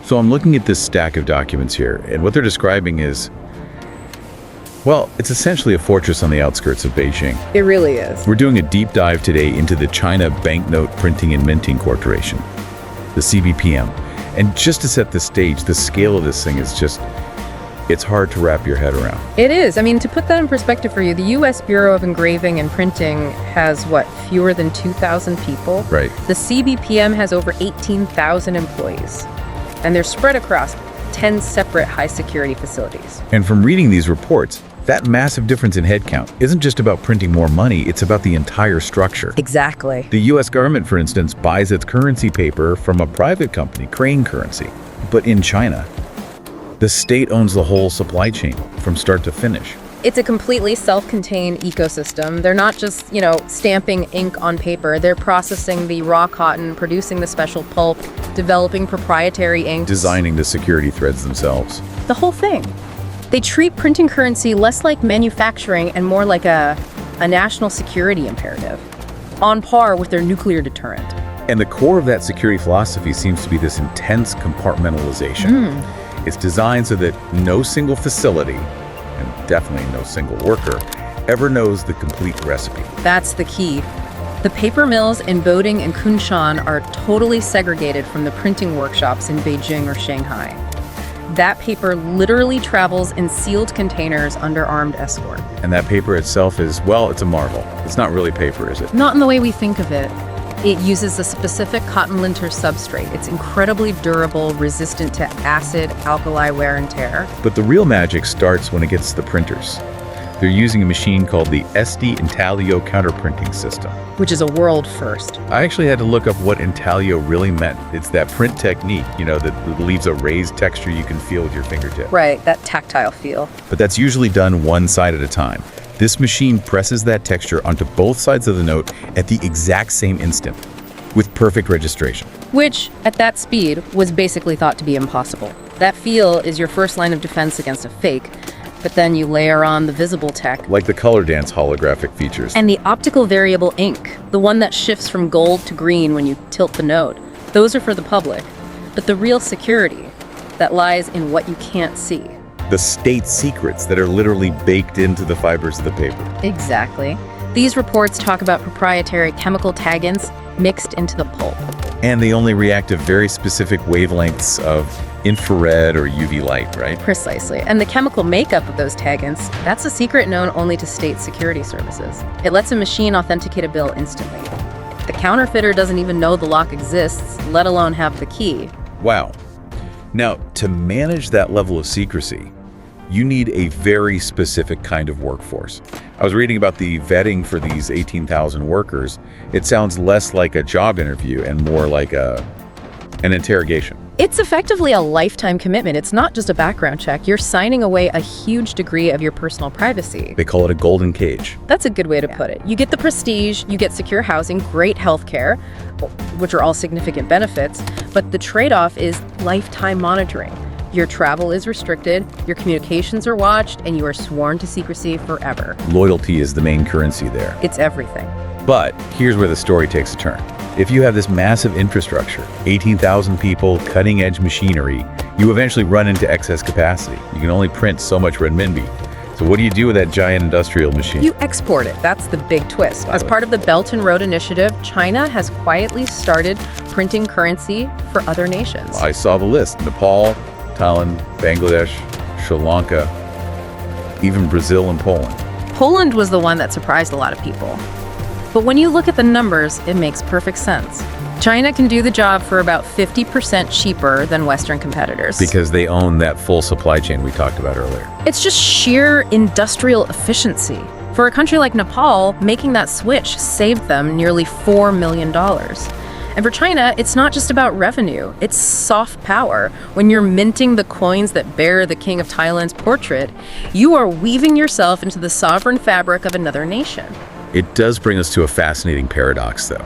So I'm looking at this stack of documents here, and what they're describing is, well, it's essentially a fortress on the outskirts of Beijing. It really is. We're doing a deep dive today into the China Banknote Printing and Minting Corporation, the CBPM. And just to set the stage, the scale of this thing is just, it's hard to wrap your head around. It is. I mean, to put that in perspective for you, the U.S. Bureau of Engraving and Printing has, fewer than 2,000 people? Right. The CBPM has over 18,000 employees, and they're spread across 10 separate high-security facilities. And from reading these reports, that massive difference in headcount isn't just about printing more money, it's about the entire structure. Exactly. The U.S. government, for instance, buys its currency paper from a private company, Crane Currency. But in China, the state owns the whole supply chain from start to finish. It's a completely self-contained ecosystem. They're not just, stamping ink on paper. They're processing the raw cotton, producing the special pulp, developing proprietary inks. Designing the security threads themselves. The whole thing. They treat printing currency less like manufacturing and more like a national security imperative, on par with their nuclear deterrent. And the core of that security philosophy seems to be this intense compartmentalization. It's designed so that no single facility, and definitely no single worker, ever knows the complete recipe. That's the key. The paper mills in Boding and Kunshan are totally segregated from the printing workshops in Beijing or Shanghai. That paper literally travels in sealed containers under armed escort. And that paper itself is, well, it's a marvel. It's not really paper, is it? Not in the way we think of it. It uses a specific cotton linter substrate. It's incredibly durable, resistant to acid, alkali wear and tear. But the real magic starts when it gets to the printers. They're using a machine called the SD Intaglio counterprinting system. Which is a world first. I actually had to look up what intaglio really meant. It's that print technique, that leaves a raised texture you can feel with your fingertip. Right, that tactile feel. But that's usually done one side at a time. This machine presses that texture onto both sides of the note at the exact same instant, with perfect registration. Which, at that speed, was basically thought to be impossible. That feel is your first line of defense against a fake, but then you layer on the visible tech. Like the color dance holographic features. And the optical variable ink, the one that shifts from gold to green when you tilt the note. Those are for the public. But the real security, that lies in what you can't see. The state secrets that are literally baked into the fibers of the paper. Exactly. These reports talk about proprietary chemical taggants mixed into the pulp. And they only react to very specific wavelengths of infrared or UV light, right? Precisely. And the chemical makeup of those taggants, that's a secret known only to state security services. It lets a machine authenticate a bill instantly. The counterfeiter doesn't even know the lock exists, let alone have the key. Wow. Now, to manage that level of secrecy, you need a very specific kind of workforce. I was reading about the vetting for these 18,000 workers. It sounds less like a job interview and more like an interrogation. It's effectively a lifetime commitment. It's not just a background check. You're signing away a huge degree of your personal privacy. They call it a golden cage. That's a good way to put it. You get the prestige, you get secure housing, great healthcare, which are all significant benefits, but the trade-off is lifetime monitoring. Your travel is restricted, your communications are watched, and you are sworn to secrecy forever. Loyalty is the main currency there. It's everything. But here's where the story takes a turn. If you have this massive infrastructure, 18,000 people, cutting-edge machinery, you eventually run into excess capacity. You can only print so much renminbi. So what do you do with that giant industrial machine? You export it. That's the big twist. As part of the Belt and Road Initiative, China has quietly started printing currency for other nations. I saw the list. Nepal, Thailand, Bangladesh, Sri Lanka, even Brazil and Poland. Poland was the one that surprised a lot of people. But when you look at the numbers, it makes perfect sense. China can do the job for about 50% cheaper than Western competitors. Because they own that full supply chain we talked about earlier. It's just sheer industrial efficiency. For a country like Nepal, making that switch saved them nearly $4 million. And for China, it's not just about revenue, it's soft power. When you're minting the coins that bear the King of Thailand's portrait, you are weaving yourself into the sovereign fabric of another nation. It does bring us to a fascinating paradox, though.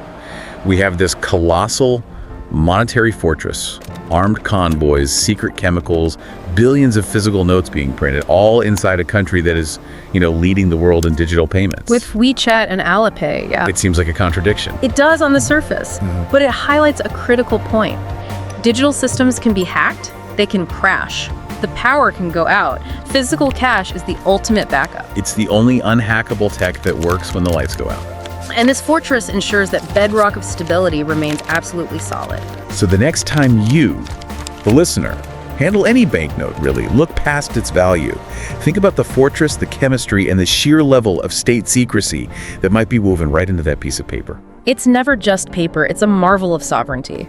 We have this colossal monetary fortress, armed convoys, secret chemicals, billions of physical notes being printed, all inside a country that is, leading the world in digital payments. With WeChat and Alipay, yeah. It seems like a contradiction. It does on the surface, but it highlights a critical point. Digital systems can be hacked, they can crash. The power can go out. Physical cash is the ultimate backup. It's the only unhackable tech that works when the lights go out. And this fortress ensures that bedrock of stability remains absolutely solid. So the next time you, the listener, handle any banknote, really, look past its value. Think about the fortress, the chemistry, and the sheer level of state secrecy that might be woven right into that piece of paper. It's never just paper, it's a marvel of sovereignty.